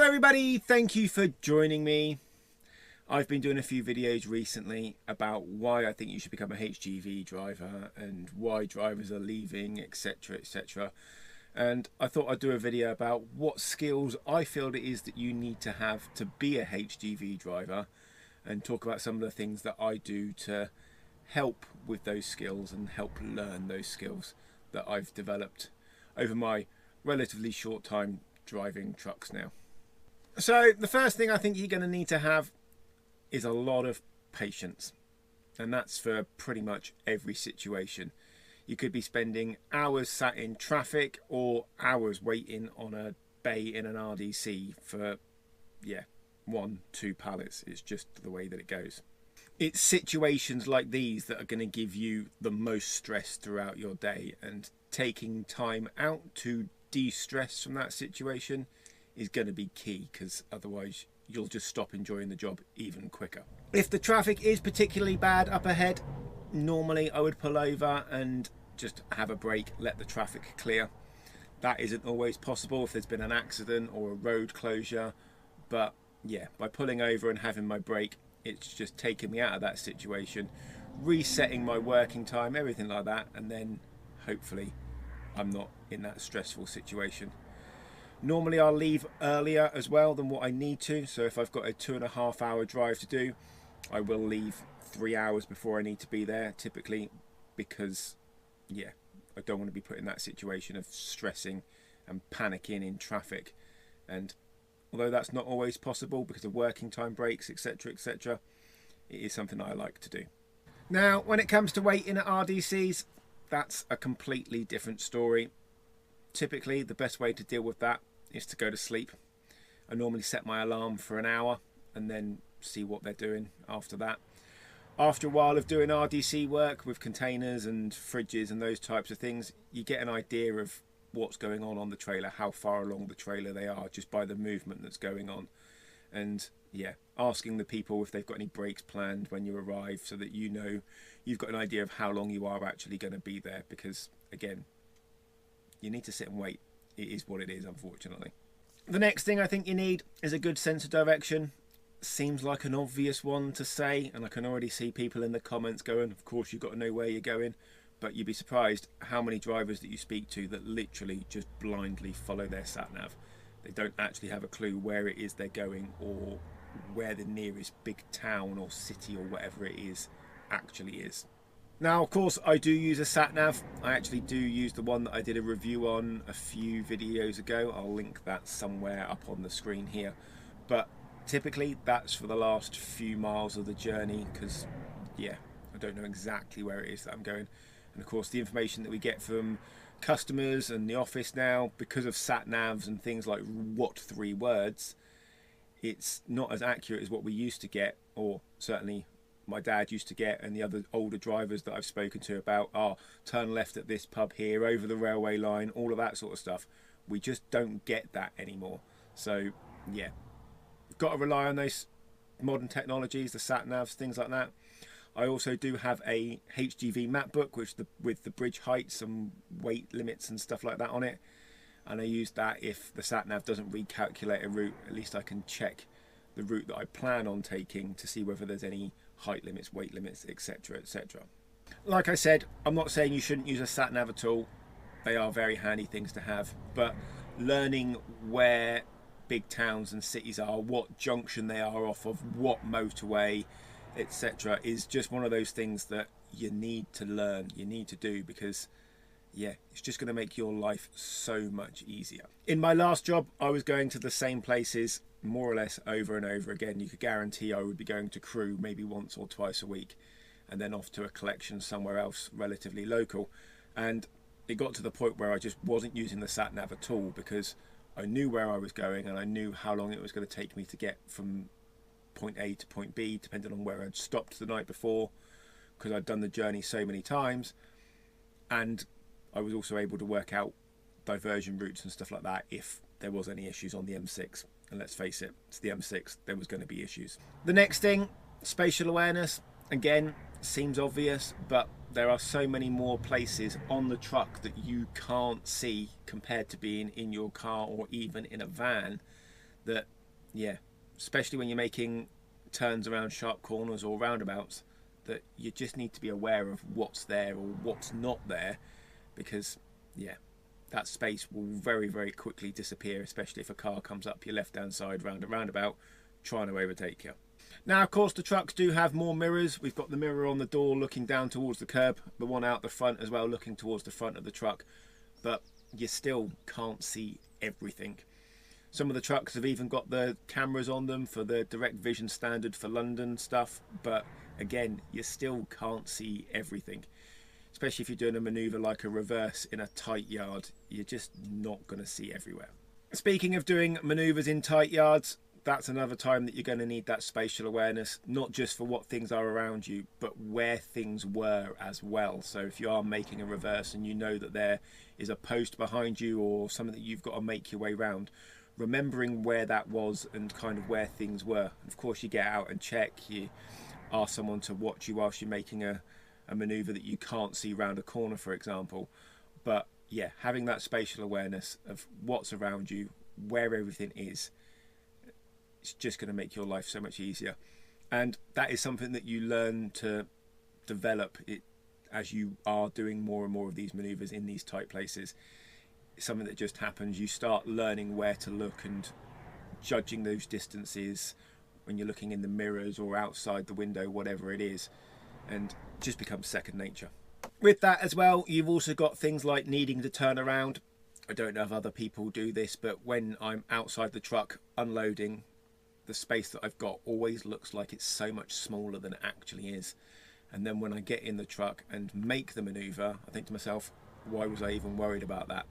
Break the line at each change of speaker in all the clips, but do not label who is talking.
everybody, thank you for joining me. I've been doing a few videos recently about why I think you should become a HGV driver and why drivers are leaving, etc, etc. And I thought I'd do a video about what skills I feel it is that you need to have to be a HGV driver, and talk about some of the things that I do to help with those skills and help learn those skills that I've developed over my relatively short time driving trucks now. So the first thing I think you're going to need to have is a lot of patience, and that's for pretty much every situation. You could be spending hours sat in traffic or hours waiting on a bay in an RDC for 1-2 pallets. It's just the way that it goes. It's situations like these that are going to give you the most stress throughout your day, and taking time out to de-stress from that situation is going to be key, because otherwise you'll just stop enjoying the job even quicker. If the traffic is particularly bad up ahead, normally I would pull over and just have a break, let the traffic clear. That isn't always possible if there's been an accident or a road closure, but yeah, by pulling over and having my break, it's just taking me out of that situation, resetting my working time, everything like that, and then hopefully I'm not in that stressful situation. Normally I'll leave earlier as well than what I need to, so if I've got a 2.5 hour drive to do, I will leave 3 hours before I need to be there typically, because I don't want to be put in that situation of stressing and panicking in traffic. And although that's not always possible because of working time breaks, etc, etc, it is something I like to do. Now when it comes to waiting at RDCs, that's a completely different story. Typically the best way to deal with that is to go to sleep. I normally set my alarm for an hour and then see what they're doing after that. After a while of doing RDC work with containers and fridges and those types of things, you get an idea of what's going on the trailer, how far along the trailer they are, just by the movement that's going on. And yeah, asking the people if they've got any breaks planned when you arrive, so that you know you've got an idea of how long you are actually going to be there, because again, you need to sit and wait. It is what it is, unfortunately. The next thing I think you need is a good sense of direction. Seems like an obvious one to say, and I can already see people in the comments going, of course you've got to know where you're going, but you'd be surprised how many drivers that you speak to that literally just blindly follow their sat-nav. They don't actually have a clue where it is they're going, or where the nearest big town or city or whatever it is actually is. Now of course I do use a sat-nav. I actually do use the one that I did a review on a few videos ago. I'll link that somewhere up on the screen here. But typically that's for the last few miles of the journey, because I don't know exactly where it is that I'm going. And of course the information that we get from customers and the office now, because of sat-navs and things like what 3 words, it's not as accurate as what we used to get, or certainly my dad used to get, and the other older drivers that I've spoken to about, turn left at this pub here, over the railway line, all of that sort of stuff. We just don't get that anymore. So yeah, got to rely on those modern technologies, the sat-navs, things like that. I also do have a HGV map book with the bridge heights and weight limits and stuff like that on it, and I use that if the sat-nav doesn't recalculate a route. At least I can check the route that I plan on taking to see whether there's any height limits, weight limits, etc, etc. Like I said, I'm not saying you shouldn't use a sat-nav at all. They are very handy things to have, but learning where big towns and cities are, what junction they are off of, what motorway, etc, is just one of those things that you need to learn, you need to do, because it's just going to make your life so much easier. In my last job I was going to the same places more or less over and over again. You could guarantee I would be going to Crewe maybe once or twice a week, and then off to a collection somewhere else relatively local. And it got to the point where I just wasn't using the sat-nav at all, because I knew where I was going and I knew how long it was going to take me to get from point A to point B, depending on where I'd stopped the night before, because I'd done the journey so many times. And I was also able to work out diversion routes and stuff like that if there was any issues on the M6. And let's face it, it's the M6, there was going to be issues. The next thing, spatial awareness. Again, seems obvious, but there are so many more places on the truck that you can't see compared to being in your car or even in a van, that yeah, especially when you're making turns around sharp corners or roundabouts, that you just need to be aware of what's there or what's not there, because yeah, that space will very, very quickly disappear, especially if a car comes up your left hand side round a roundabout trying to overtake you. Now, of course, the trucks do have more mirrors. We've got the mirror on the door looking down towards the curb, the one out the front as well looking towards the front of the truck, but you still can't see everything. Some of the trucks have even got the cameras on them for the direct vision standard for London stuff, but again, you still can't see everything. Especially if you're doing a manoeuvre like a reverse in a tight yard, you're just not going to see everywhere. Speaking of doing manoeuvres in tight yards, that's another time that you're going to need that spatial awareness, not just for what things are around you, but where things were as well. So if you are making a reverse and you know that there is a post behind you or something that you've got to make your way round, remembering where that was and kind of where things were. Of course, you get out and check, you ask someone to watch you whilst you're making a manoeuvre that you can't see round a corner, for example. But yeah, having that spatial awareness of what's around you, where everything is, it's just going to make your life so much easier. And that is something that you learn to develop it as you are doing more and more of these manoeuvres in these tight places. It's something that just happens. You start learning where to look and judging those distances when you're looking in the mirrors or outside the window, whatever it is, and it just becomes second nature. With that as well, you've also got things like needing to turn around. I don't know if other people do this, but when I'm outside the truck unloading, the space that I've got always looks like it's so much smaller than it actually is. And then when I get in the truck and make the manoeuvre, I think to myself, why was I even worried about that?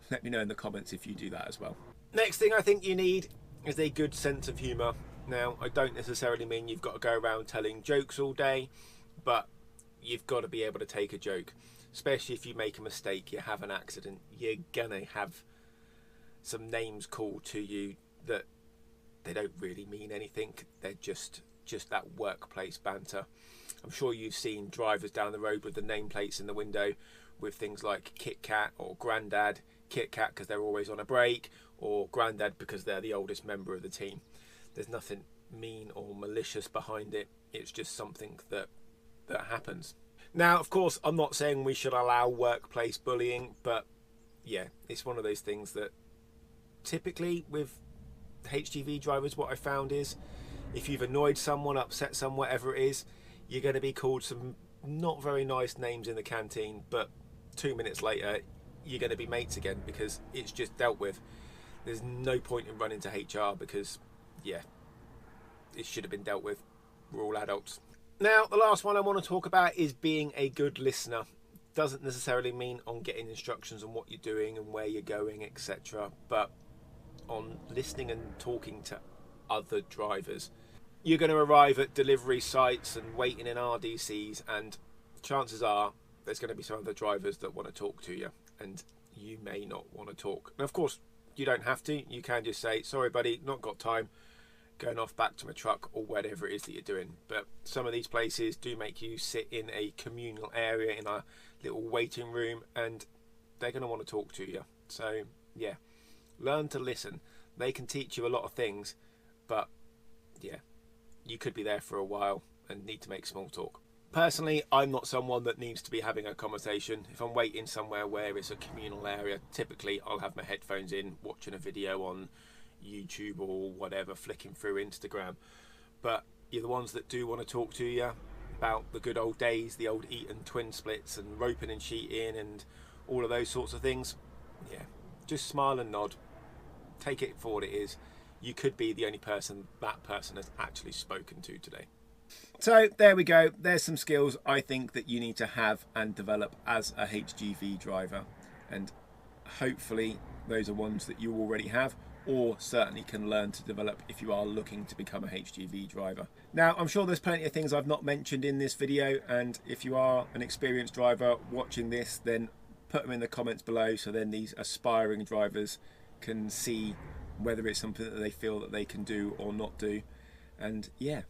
Let me know in the comments if you do that as well. Next thing I think you need is a good sense of humour. Now, I don't necessarily mean you've got to go around telling jokes all day, but you've got to be able to take a joke. Especially if you make a mistake, you have an accident, you're gonna have some names called to you that they don't really mean anything. They're just that workplace banter. I'm sure you've seen drivers down the road with the nameplates in the window with things like Kit Kat or Grandad. Kit Kat because they're always on a break, or Grandad because they're the oldest member of the team. There's nothing mean or malicious behind it. It's just something that happens. Now, of course, I'm not saying we should allow workplace bullying, but yeah, it's one of those things that typically with HGV drivers, what I found is if you've annoyed someone, upset someone, whatever it is, you're going to be called some not very nice names in the canteen, but 2 minutes later you're going to be mates again because it's just dealt with. There's no point in running to HR because yeah, it should have been dealt with. We're all adults. Now, the last one I want to talk about is being a good listener. Doesn't necessarily mean on getting instructions on what you're doing and where you're going, etc., but on listening and talking to other drivers. You're going to arrive at delivery sites and waiting in RDCs, and chances are there's going to be some other drivers that want to talk to you, and you may not want to talk. And of course, you don't have to. You can just say, sorry buddy, not got time, going off back to my truck or whatever it is that you're doing. But some of these places do make you sit in a communal area in a little waiting room, and they're going to want to talk to you. So yeah, learn to listen. They can teach you a lot of things, but yeah, you could be there for a while and need to make small talk. Personally, I'm not someone that needs to be having a conversation. If I'm waiting somewhere where it's a communal area, typically I'll have my headphones in, watching a video on YouTube or whatever, flicking through Instagram. But you're the ones that do want to talk to you about the good old days, the old Eaton twin splits and roping and sheeting and all of those sorts of things. Yeah, just smile and nod. Take it for what it is. You could be the only person that person has actually spoken to today. So there we go. There's some skills I think that you need to have and develop as a HGV driver. And hopefully those are ones that you already have, or certainly can learn to develop if you are looking to become a HGV driver. Now, I'm sure there's plenty of things I've not mentioned in this video, and if you are an experienced driver watching this, then put them in the comments below so then these aspiring drivers can see whether it's something that they feel that they can do or not do. And yeah,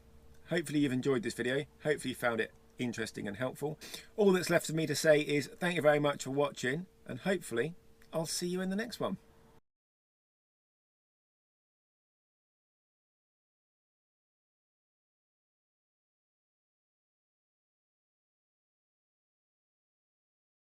hopefully you've enjoyed this video. Hopefully you found it interesting and helpful. All that's left for me to say is thank you very much for watching, and hopefully I'll see you in the next one.